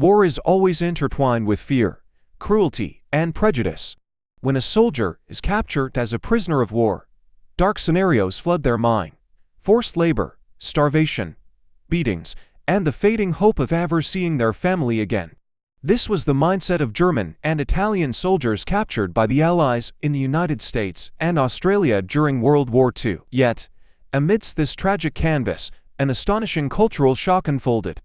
War is always intertwined with fear, cruelty, and prejudice. When a soldier is captured as a prisoner of war, dark scenarios flood their mind: forced labor, starvation, beatings, and the fading hope of ever seeing their family again. This was the mindset of German and Italian soldiers captured by the Allies in the United States and Australia during World War II. Yet, amidst this tragic canvas, an astonishing cultural shock unfolded.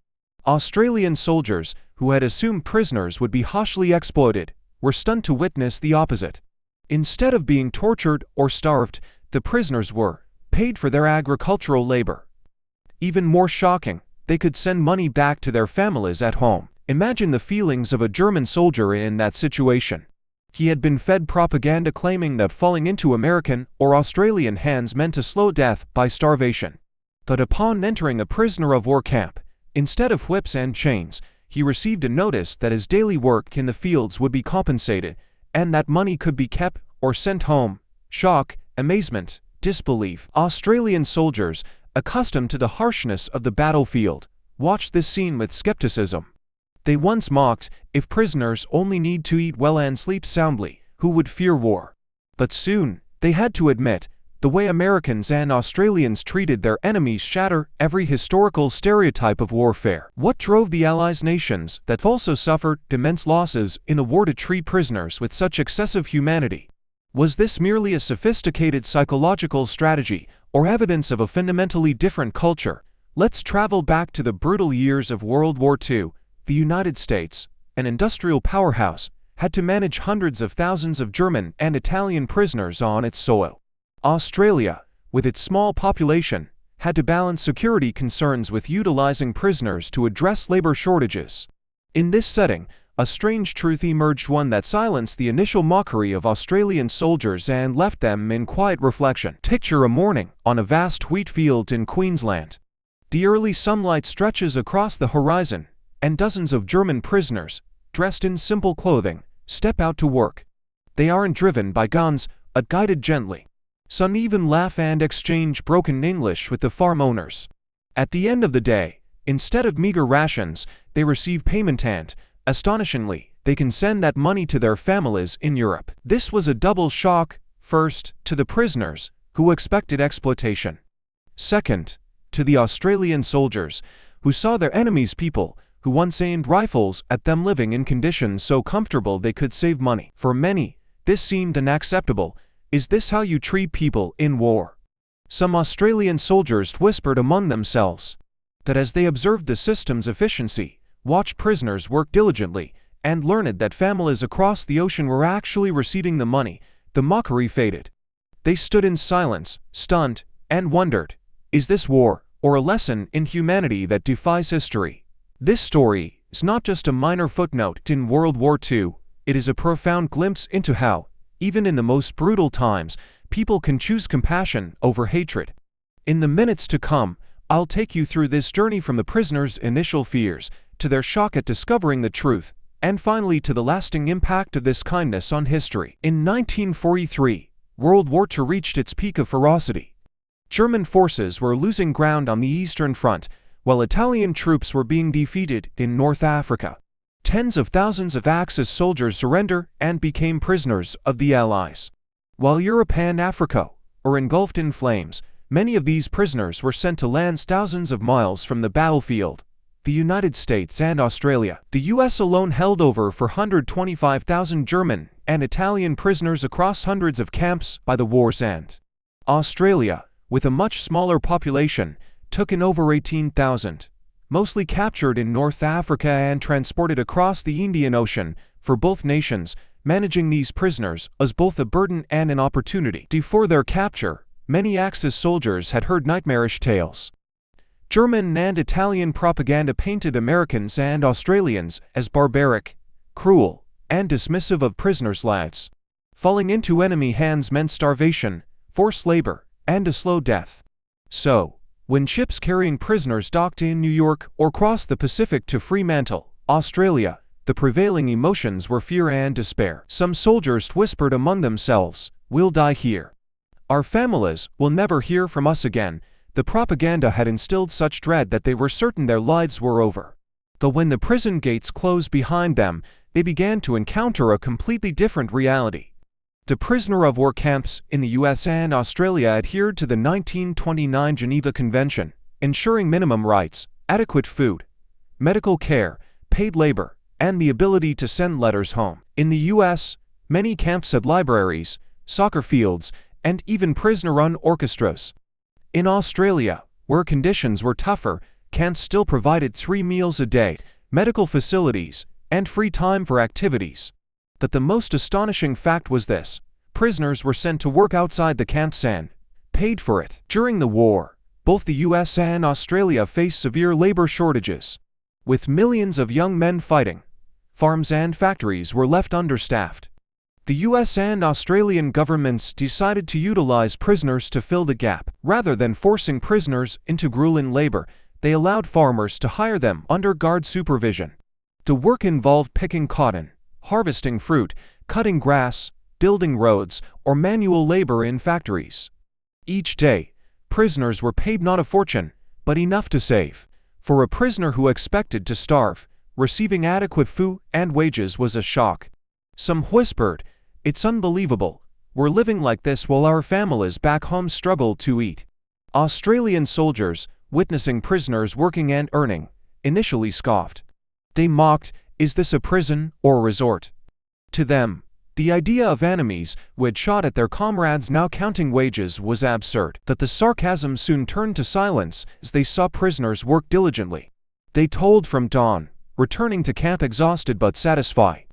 Australian soldiers, who had assumed prisoners would be harshly exploited, were stunned to witness the opposite. Instead of being tortured or starved, the prisoners were paid for their agricultural labor. Even more shocking, they could send money back to their families at home. Imagine the feelings of a German soldier in that situation. He had been fed propaganda claiming that falling into American or Australian hands meant a slow death by starvation. But upon entering a prisoner of war camp, instead of whips and chains, he received a notice that his daily work in the fields would be compensated, and that money could be kept or sent home. Shock, amazement, disbelief. Australian soldiers, accustomed to the harshness of the battlefield, watched this scene with skepticism. They once mocked, if prisoners only need to eat well and sleep soundly, who would fear war? But soon, they had to admit, the way Americans and Australians treated their enemies shattered every historical stereotype of warfare. What drove the Allies nations that also suffered immense losses in the war to treat prisoners with such excessive humanity? Was this merely a sophisticated psychological strategy or evidence of a fundamentally different culture? Let's travel back to the brutal years of World War II. The United States, an industrial powerhouse, had to manage hundreds of thousands of German and Italian prisoners on its soil. Australia, with its small population, had to balance security concerns with utilizing prisoners to address labor shortages. In this setting, a strange truth emerged, one that silenced the initial mockery of Australian soldiers and left them in quiet reflection. Picture a morning on a vast wheat field in Queensland. The early sunlight stretches across the horizon, and dozens of German prisoners, dressed in simple clothing, step out to work. They aren't driven by guns, but guided gently. Some even laugh and exchange broken English with the farm owners. At the end of the day, instead of meager rations, they receive payment and, astonishingly, they can send that money to their families in Europe. This was a double shock: first, to the prisoners, who expected exploitation. Second, to the Australian soldiers, who saw their enemies' people, who once aimed rifles at them, living in conditions so comfortable they could save money. For many, this seemed unacceptable. Is this how you treat people in war? Some Australian soldiers whispered among themselves. But as they observed the system's efficiency, watched prisoners work diligently, and learned that families across the ocean were actually receiving the money, the mockery faded. They stood in silence, stunned, and wondered, is this war, or a lesson in humanity that defies history? This story is not just a minor footnote in World War II, it is a profound glimpse into how, even in the most brutal times, people can choose compassion over hatred. In the minutes to come, I'll take you through this journey from the prisoners' initial fears, to their shock at discovering the truth, and finally to the lasting impact of this kindness on history. In 1943, World War II reached its peak of ferocity. German forces were losing ground on the Eastern Front, while Italian troops were being defeated in North Africa. Tens of thousands of Axis soldiers surrendered and became prisoners of the Allies. While Europe and Africa were engulfed in flames, many of these prisoners were sent to lands thousands of miles from the battlefield: the United States and Australia. The US alone held over 425,000 German and Italian prisoners across hundreds of camps by the war's end. Australia, with a much smaller population, took in over 18,000, mostly captured in North Africa and transported across the Indian Ocean. For both nations, managing these prisoners was both a burden and an opportunity. Before their capture, many Axis soldiers had heard nightmarish tales. German and Italian propaganda painted Americans and Australians as barbaric, cruel, and dismissive of prisoners' lives. Falling into enemy hands meant starvation, forced labor, and a slow death. So, when ships carrying prisoners docked in New York or crossed the Pacific to Fremantle, Australia, the prevailing emotions were fear and despair. Some soldiers whispered among themselves, "We'll die here. Our families will never hear from us again." The propaganda had instilled such dread that they were certain their lives were over. But when the prison gates closed behind them, they began to encounter a completely different reality. The prisoner of war camps in the US and Australia adhered to the 1929 Geneva Convention, ensuring minimum rights, adequate food, medical care, paid labor, and the ability to send letters home. In the US, many camps had libraries, soccer fields, and even prisoner-run orchestras. In Australia, where conditions were tougher, camps still provided 3 meals a day, medical facilities, and free time for activities. But the most astonishing fact was this: prisoners were sent to work outside the camps and paid for it. During the war, both the US and Australia faced severe labor shortages. With millions of young men fighting, farms and factories were left understaffed. The US and Australian governments decided to utilize prisoners to fill the gap. Rather than forcing prisoners into grueling labor, they allowed farmers to hire them under guard supervision. The work involved picking cotton, harvesting fruit, cutting grass, building roads, or manual labor in factories. Each day, prisoners were paid not a fortune, but enough to save. For a prisoner who expected to starve, receiving adequate food and wages was a shock. Some whispered, "It's unbelievable. We're living like this while our families back home struggle to eat." Australian soldiers, witnessing prisoners working and earning, initially scoffed. They mocked, "Is this a prison or a resort?" To them, the idea of enemies who had shot at their comrades now counting wages was absurd. But the sarcasm soon turned to silence as they saw prisoners work diligently. They told from dawn, returning to camp exhausted but satisfied.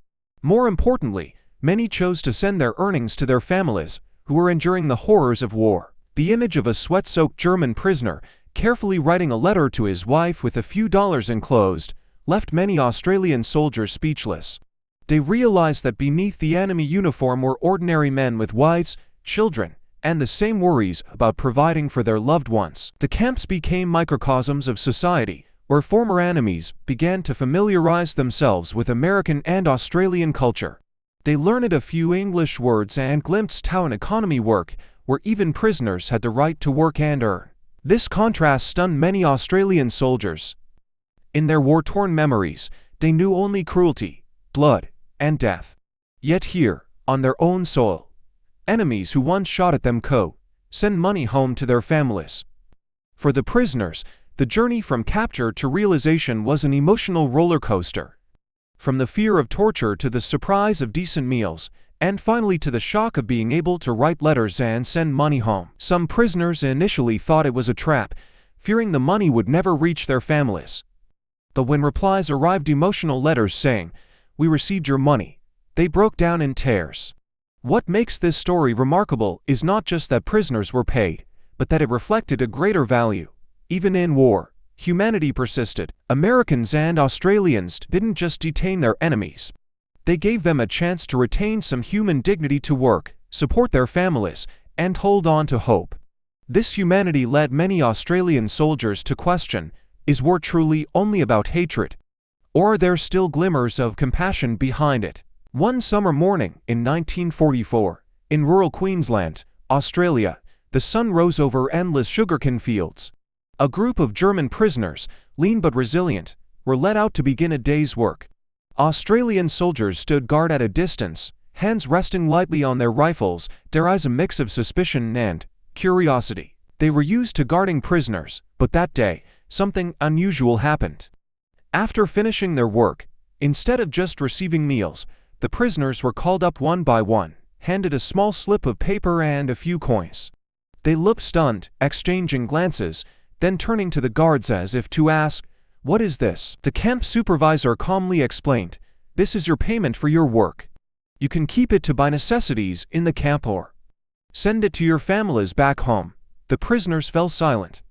More importantly, many chose to send their earnings to their families, who were enduring the horrors of war. The image of a sweat-soaked German prisoner, carefully writing a letter to his wife with a few dollars enclosed, left many Australian soldiers speechless. They realized that beneath the enemy uniform were ordinary men with wives, children, and the same worries about providing for their loved ones. The camps became microcosms of society, where former enemies began to familiarize themselves with American and Australian culture. They learned a few English words and glimpsed how an economy worked, where even prisoners had the right to work and earn. This contrast stunned many Australian soldiers. In their war-torn memories, they knew only cruelty, blood, and death. Yet here, on their own soil, enemies who once shot at them send money home to their families. For the prisoners, the journey from capture to realization was an emotional roller coaster. From the fear of torture to the surprise of decent meals, and finally to the shock of being able to write letters and send money home. Some prisoners initially thought it was a trap, fearing the money would never reach their families. But when replies arrived, emotional letters saying, "We received your money," they broke down in tears. What makes this story remarkable is not just that prisoners were paid, but that it reflected a greater value. Even in war, humanity persisted. Americans and Australians didn't just detain their enemies. They gave them a chance to retain some human dignity to work, support their families, and hold on to hope. This humanity led many Australian soldiers to question, is war truly only about hatred? Or are there still glimmers of compassion behind it? One summer morning in 1944, in rural Queensland, Australia, the sun rose over endless sugarcane fields. A group of German prisoners, lean but resilient, were led out to begin a day's work. Australian soldiers stood guard at a distance, hands resting lightly on their rifles, their eyes a mix of suspicion and curiosity. They were used to guarding prisoners, but that day, something unusual happened. After finishing their work, instead of just receiving meals, the prisoners were called up one by one, handed a small slip of paper and a few coins. They looked stunned, exchanging glances, then turning to the guards as if to ask, "What is this?" The camp supervisor calmly explained, "This is your payment for your work. You can keep it to buy necessities in the camp or send it to your families back home." The prisoners fell silent.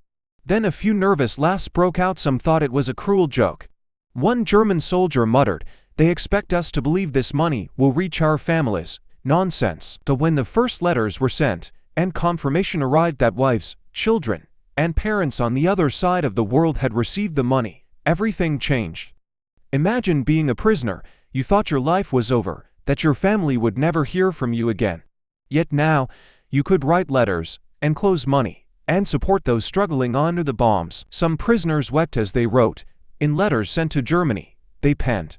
Then a few nervous laughs broke out. Some thought it was a cruel joke. One German soldier muttered, "They expect us to believe this money will reach our families. Nonsense." But when the first letters were sent, and confirmation arrived that wives, children, and parents on the other side of the world had received the money, everything changed. Imagine being a prisoner. You thought your life was over, that your family would never hear from you again. Yet now, you could write letters, enclose money, and support those struggling under the bombs. Some prisoners wept as they wrote, In letters sent to Germany, they penned,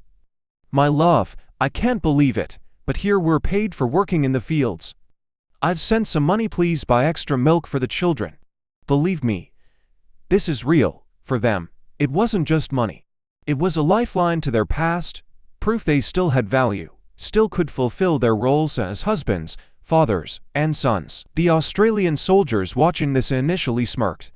"My love, I can't believe it, but here we're paid for working in the fields. I've sent some money, please buy extra milk for the children." Believe me, this is real. For them, it wasn't just money. It was a lifeline to their past, proof they still had value, still could fulfill their roles as husbands, fathers, and sons. The Australian soldiers watching this initially smirked.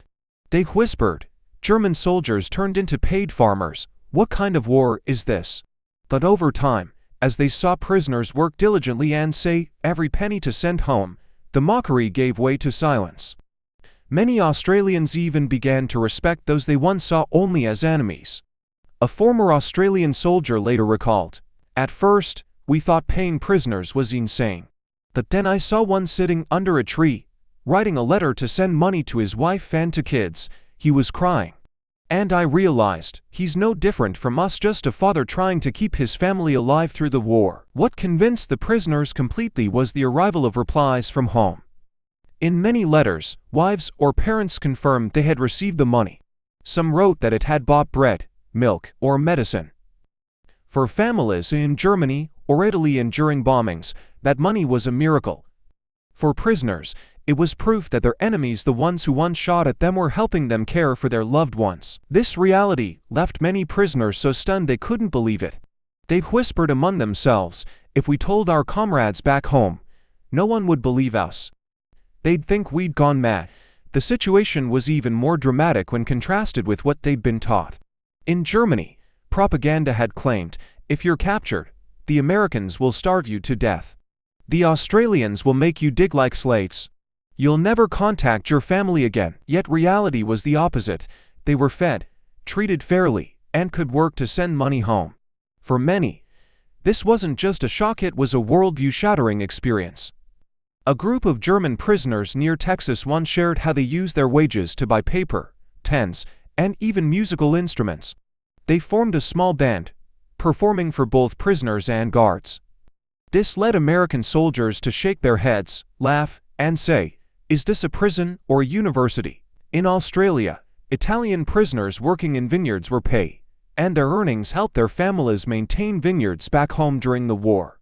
They whispered, "German soldiers turned into paid farmers. What kind of war is this?" But over time, as they saw prisoners work diligently and save every penny to send home, the mockery gave way to silence. Many Australians even began to respect those they once saw only as enemies. A former Australian soldier later recalled, "At first, we thought paying prisoners was insane. But then I saw one sitting under a tree, writing a letter to send money to his wife and to kids. He was crying. And I realized, he's no different from us, just a father trying to keep his family alive through the war." What convinced the prisoners completely was the arrival of replies from home. In many letters, wives or parents confirmed they had received the money. Some wrote that it had bought bread, milk, or medicine. For families in Germany or Italy enduring bombings, that money was a miracle. For prisoners, it was proof that their enemies, the ones who once shot at them, were helping them care for their loved ones. This reality left many prisoners so stunned they couldn't believe it. They whispered among themselves, "If we told our comrades back home, no one would believe us. They'd think we'd gone mad." The situation was even more dramatic when contrasted with what they'd been taught. In Germany, propaganda had claimed, "If you're captured, the Americans will starve you to death. The Australians will make you dig like slaves. You'll never contact your family again." Yet reality was the opposite. They were fed, treated fairly, and could work to send money home. For many, this wasn't just a shock, it was a worldview-shattering experience. A group of German prisoners near Texas once shared how they used their wages to buy paper, pens, and even musical instruments. They formed a small band, performing for both prisoners and guards. This led American soldiers to shake their heads, laugh, and say, "Is this a prison or a university?" In Australia, Italian prisoners working in vineyards were paid, and their earnings helped their families maintain vineyards back home during the war.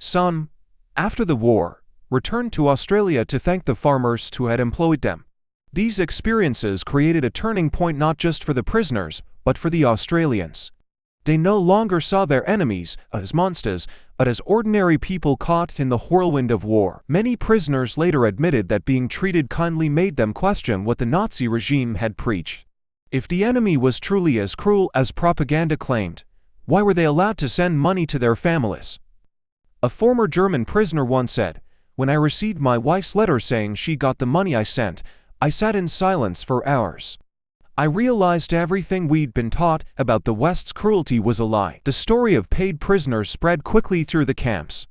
Some, after the war, returned to Australia to thank the farmers who had employed them. These experiences created a turning point not just for the prisoners, but for the Australians. They no longer saw their enemies as monsters, but as ordinary people caught in the whirlwind of war. Many prisoners later admitted that being treated kindly made them question what the Nazi regime had preached. If the enemy was truly as cruel as propaganda claimed, why were they allowed to send money to their families? A former German prisoner once said, "When I received my wife's letter saying she got the money I sent, I sat in silence for hours. I realized everything we'd been taught about the West's cruelty was a lie." The story of paid prisoners spread quickly through the camps.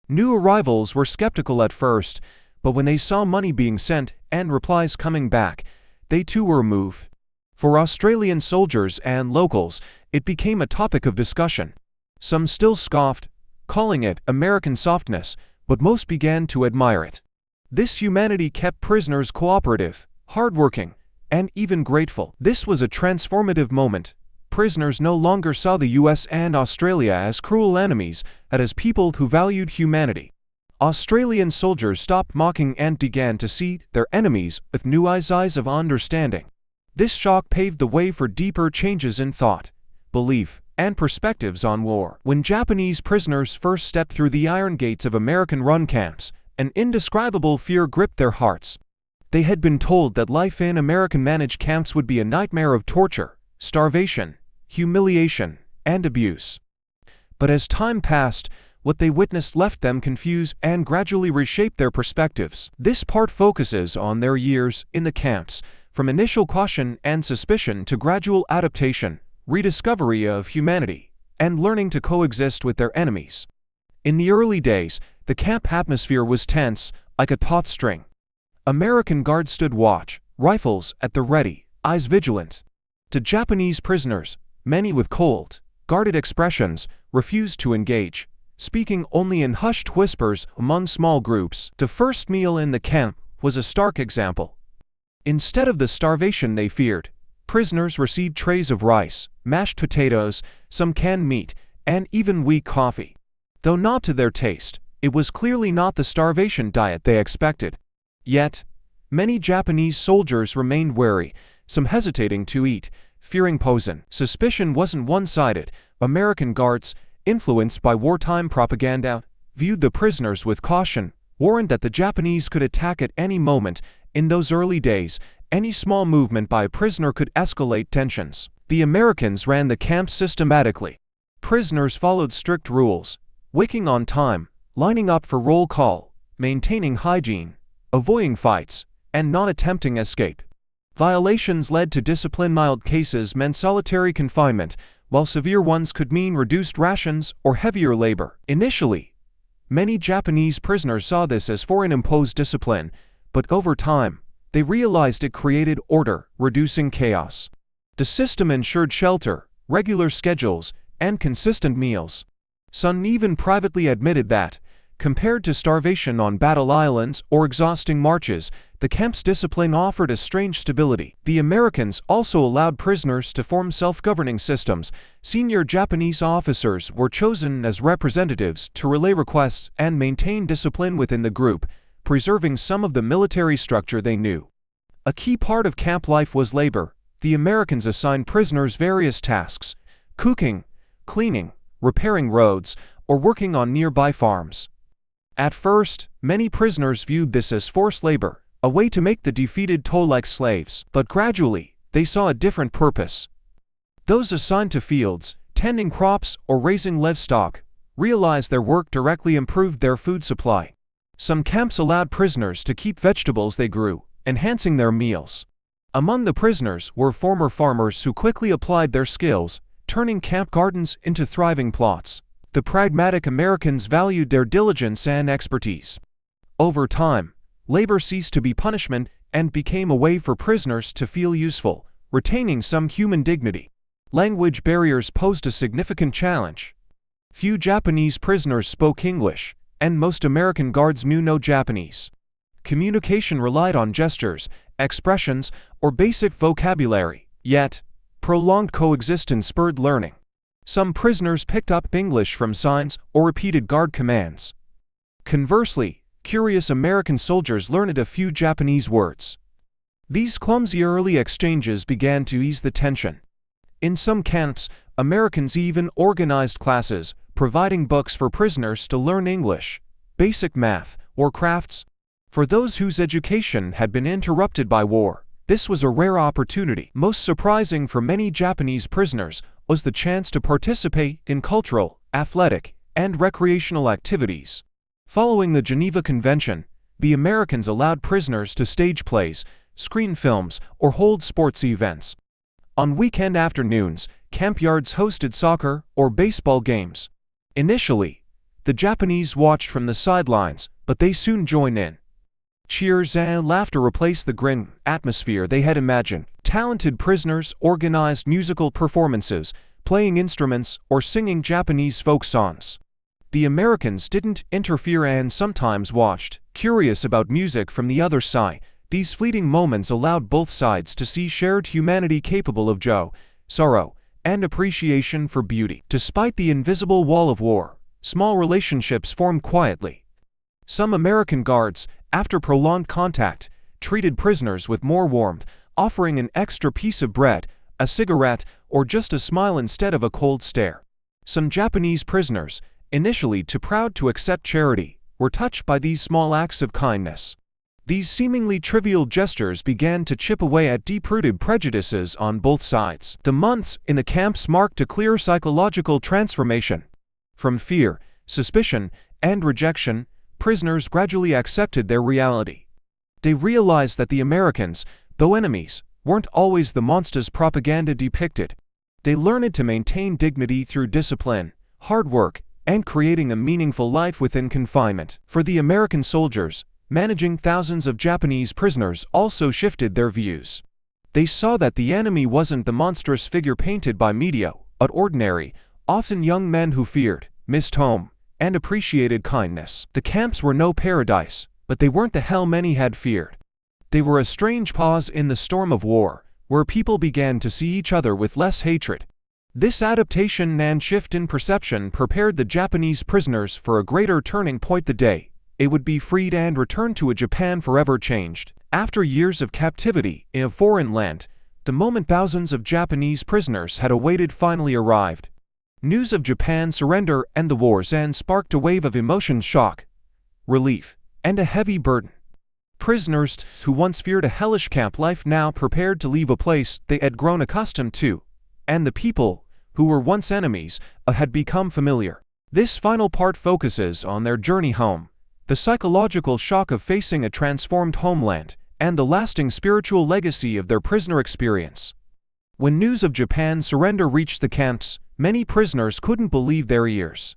New arrivals were skeptical at first, but when they saw money being sent and replies coming back, they too were moved. For Australian soldiers and locals, it became a topic of discussion. Some still scoffed, calling it American softness, but most began to admire it. This humanity kept prisoners cooperative, hardworking, and even grateful. This was a transformative moment. Prisoners no longer saw the US and Australia as cruel enemies, but as people who valued humanity. Australian soldiers stopped mocking and began to see their enemies with new eyes of understanding. This shock paved the way for deeper changes in thought, belief, and perspectives on war. When Japanese prisoners first stepped through the iron gates of American-run camps, an indescribable fear gripped their hearts. They had been told that life in American-managed camps would be a nightmare of torture, starvation, humiliation, and abuse. But as time passed, what they witnessed left them confused and gradually reshaped their perspectives. This part focuses on their years in the camps, from initial caution and suspicion to gradual adaptation, rediscovery of humanity, and learning to coexist with their enemies. In the early days, the camp atmosphere was tense, like a taut string. American guards stood watch, rifles at the ready, eyes vigilant. To Japanese prisoners, many with cold, guarded expressions, refused to engage, speaking only in hushed whispers among small groups. The first meal in the camp was a stark example. Instead of the starvation they feared, Prisoners received trays of rice, mashed potatoes, some canned meat, and even weak coffee. Though not to their taste, it was clearly not the starvation diet they expected. Yet, many Japanese soldiers remained wary, some hesitating to eat, fearing poison. Suspicion wasn't one-sided. American guards, influenced by wartime propaganda, viewed the prisoners with caution, warned that the Japanese could attack at any moment. In those early days, any small movement by a prisoner could escalate tensions. The Americans ran the camps systematically. Prisoners followed strict rules, waking on time, lining up for roll call, maintaining hygiene, avoiding fights, and not attempting escape. Violations led to discipline. Mild cases meant solitary confinement, while severe ones could mean reduced rations or heavier labor. Initially, many Japanese prisoners saw this as foreign-imposed discipline, but over time, they realized it created order, reducing chaos. The system ensured shelter, regular schedules, and consistent meals. Some even privately admitted that, compared to starvation on battle islands or exhausting marches, the camp's discipline offered a strange stability. The Americans also allowed prisoners to form self-governing systems. Senior Japanese officers were chosen as representatives to relay requests and maintain discipline within the group, preserving some of the military structure they knew. A key part of camp life was labor. The Americans assigned prisoners various tasks: cooking, cleaning, repairing roads, or working on nearby farms. At first, many prisoners viewed this as forced labor, a way to make the defeated toll like slaves, but gradually, they saw a different purpose. Those assigned to fields, tending crops, or raising livestock, realized their work directly improved their food supply. Some camps allowed prisoners to keep vegetables they grew, enhancing their meals. Among the prisoners were former farmers who quickly applied their skills, turning camp gardens into thriving plots. The pragmatic Americans valued their diligence and expertise. Over time, labor ceased to be punishment and became a way for prisoners to feel useful, retaining some human dignity. Language barriers posed a significant challenge. Few Japanese prisoners spoke English, and most American guards knew no Japanese. Communication relied on gestures, expressions, or basic vocabulary. Yet, prolonged coexistence spurred learning. Some prisoners picked up English from signs or repeated guard commands. Conversely, curious American soldiers learned a few Japanese words. These clumsy early exchanges began to ease the tension. In some camps, Americans even organized classes, providing books for prisoners to learn English, basic math, or crafts. For those whose education had been interrupted by war, this was a rare opportunity. Most surprising for many Japanese prisoners was the chance to participate in cultural, athletic, and recreational activities. Following the Geneva Convention, the Americans allowed prisoners to stage plays, screen films, or hold sports events. On weekend afternoons, camp yards hosted soccer or baseball games. Initially, the Japanese watched from the sidelines, but they soon joined in. Cheers and laughter replaced the grim atmosphere they had imagined. Talented prisoners organized musical performances, playing instruments or singing Japanese folk songs. The Americans didn't interfere and sometimes watched, curious about music from the other side. These fleeting moments allowed both sides to see shared humanity capable of joy, sorrow, and appreciation for beauty. Despite the invisible wall of war, small relationships formed quietly. Some American guards, after prolonged contact, treated prisoners with more warmth, offering an extra piece of bread, a cigarette, or just a smile instead of a cold stare. Some Japanese prisoners, initially too proud to accept charity, were touched by these small acts of kindness. These seemingly trivial gestures began to chip away at deep-rooted prejudices on both sides. The months in the camps marked a clear psychological transformation. From fear, suspicion, and rejection, prisoners gradually accepted their reality. They realized that the Americans, though enemies, weren't always the monsters propaganda depicted. They learned to maintain dignity through discipline, hard work, and creating a meaningful life within confinement. For the American soldiers, managing thousands of Japanese prisoners also shifted their views. They saw that the enemy wasn't the monstrous figure painted by media, but ordinary, often young men who feared, missed home, and appreciated kindness. The camps were no paradise, but they weren't the hell many had feared. They were a strange pause in the storm of war, where people began to see each other with less hatred. This adaptation and shift in perception prepared the Japanese prisoners for a greater turning point the day it would be freed and returned to a Japan forever changed. After years of captivity in a foreign land, the moment thousands of Japanese prisoners had awaited finally arrived. News of Japan's surrender and the war's end sparked a wave of emotion, shock, relief, and a heavy burden. Prisoners who once feared a hellish camp life now prepared to leave a place they had grown accustomed to, and the people, who were once enemies, had become familiar. This final part focuses on their journey home, the psychological shock of facing a transformed homeland, and the lasting spiritual legacy of their prisoner experience. When news of Japan's surrender reached the camps, many prisoners couldn't believe their ears.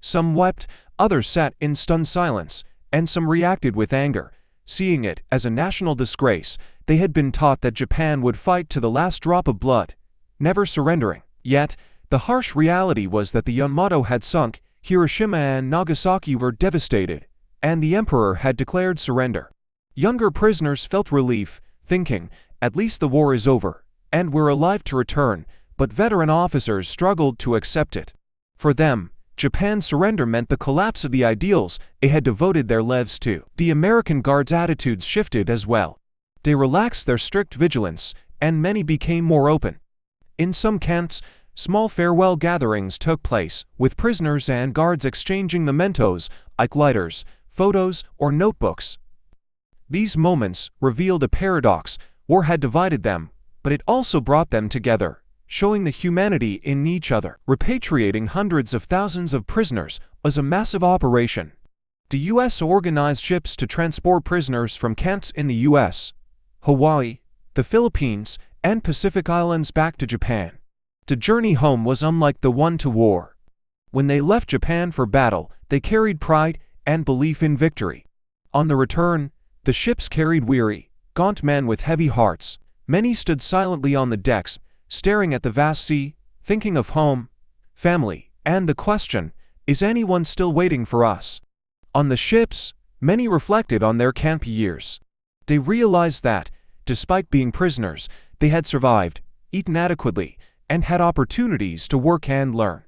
Some wept, others sat in stunned silence, and some reacted with anger, seeing it as a national disgrace. They had been taught that Japan would fight to the last drop of blood, never surrendering. Yet, the harsh reality was that the Yamato had sunk, Hiroshima and Nagasaki were devastated, and the emperor had declared surrender. Younger prisoners felt relief, thinking, at least the war is over, and we're alive to return, but veteran officers struggled to accept it. For them, Japan's surrender meant the collapse of the ideals they had devoted their lives to. The American Guard's attitudes shifted as well. They relaxed their strict vigilance, and many became more open. In some camps, small farewell gatherings took place, with prisoners and guards exchanging mementos, like lighters, photos, or notebooks. These moments revealed a paradox. War had divided them, but it also brought them together, showing the humanity in each other. Repatriating hundreds of thousands of prisoners was a massive operation. The U.S. organized ships to transport prisoners from camps in the U.S., Hawaii, the Philippines, and Pacific Islands back to Japan. The journey home was unlike the one to war. When they left Japan for battle, they carried pride and belief in victory. On the return, the ships carried weary, gaunt men with heavy hearts. Many stood silently on the decks, staring at the vast sea, thinking of home, family, and the question, is anyone still waiting for us? On the ships, many reflected on their camp years. They realized that, despite being prisoners, they had survived, eaten adequately, and had opportunities to work and learn.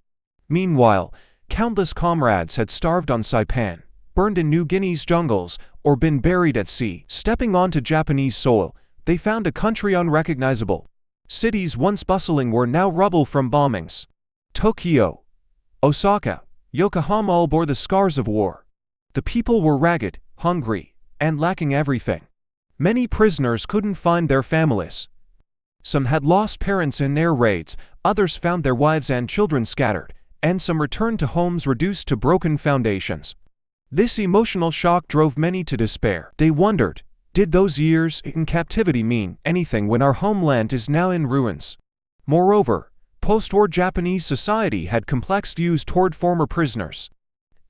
Meanwhile, countless comrades had starved on Saipan, burned in New Guinea's jungles, or been buried at sea. Stepping onto Japanese soil, they found a country unrecognizable. Cities once bustling were now rubble from bombings. Tokyo, Osaka, Yokohama all bore the scars of war. The people were ragged, hungry, and lacking everything. Many prisoners couldn't find their families. Some had lost parents in air raids, others found their wives and children scattered, and some returned to homes reduced to broken foundations. This emotional shock drove many to despair. They wondered, did those years in captivity mean anything when our homeland is now in ruins? Moreover, post-war Japanese society had complex views toward former prisoners.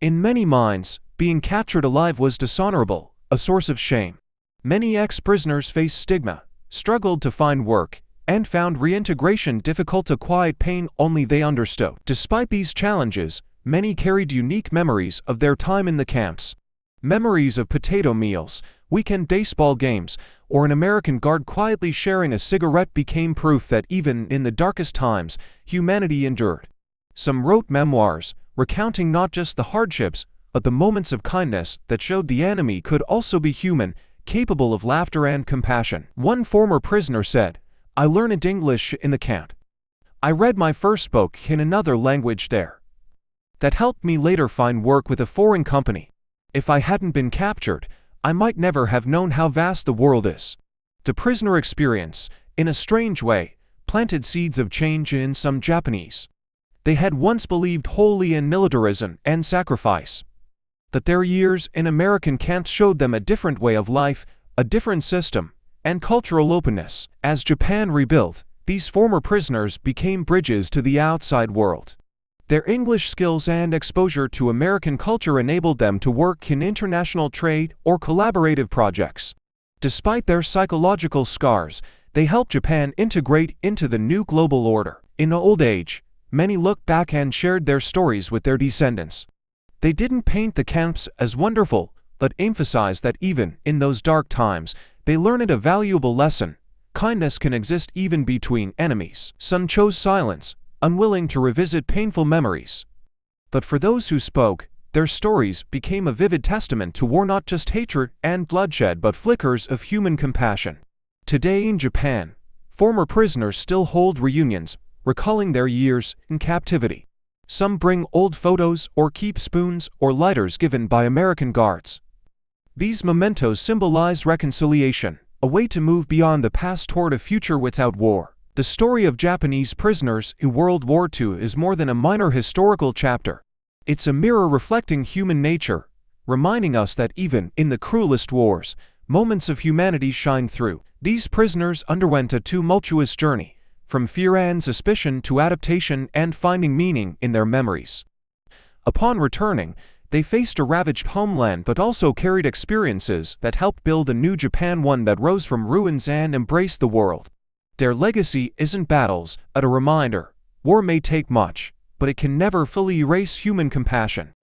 In many minds, being captured alive was dishonorable, a source of shame. Many ex-prisoners faced stigma, struggled to find work, and found reintegration difficult. To quiet pain only they understood. Despite these challenges, many carried unique memories of their time in the camps. Memories of potato meals, weekend baseball games, or an American guard quietly sharing a cigarette became proof that even in the darkest times, humanity endured. Some wrote memoirs, recounting not just the hardships, but the moments of kindness that showed the enemy could also be human, capable of laughter and compassion. One former prisoner said, "I learned English in the camp. I read my first book in another language there. That helped me later find work with a foreign company. If I hadn't been captured, I might never have known how vast the world is." The prisoner experience, in a strange way, planted seeds of change in some Japanese. They had once believed wholly in militarism and sacrifice. But their years in American camps showed them a different way of life, a different system, and cultural openness. As Japan rebuilt, these former prisoners became bridges to the outside world. Their English skills and exposure to American culture enabled them to work in international trade or collaborative projects. Despite their psychological scars, they helped Japan integrate into the new global order. In old age, many looked back and shared their stories with their descendants. They didn't paint the camps as wonderful, but emphasized that even in those dark times, they learned a valuable lesson: Kindness can exist even between enemies. Some chose silence, unwilling to revisit painful memories. But for those who spoke, their stories became a vivid testament to war, not just hatred and bloodshed but flickers of human compassion. Today in Japan, former prisoners still hold reunions, recalling their years in captivity. Some bring old photos or keep spoons or lighters given by American guards. These mementos symbolize reconciliation, a way to move beyond the past toward a future without war. The story of Japanese prisoners in World War II is more than a minor historical chapter. It's a mirror reflecting human nature, reminding us that even in the cruelest wars, moments of humanity shine through. These prisoners underwent a tumultuous journey, from fear and suspicion to adaptation and finding meaning in their memories. Upon returning, they faced a ravaged homeland but also carried experiences that helped build a new Japan, one that rose from ruins and embraced the world. Their legacy isn't battles, but a reminder. War may take much, but it can never fully erase human compassion.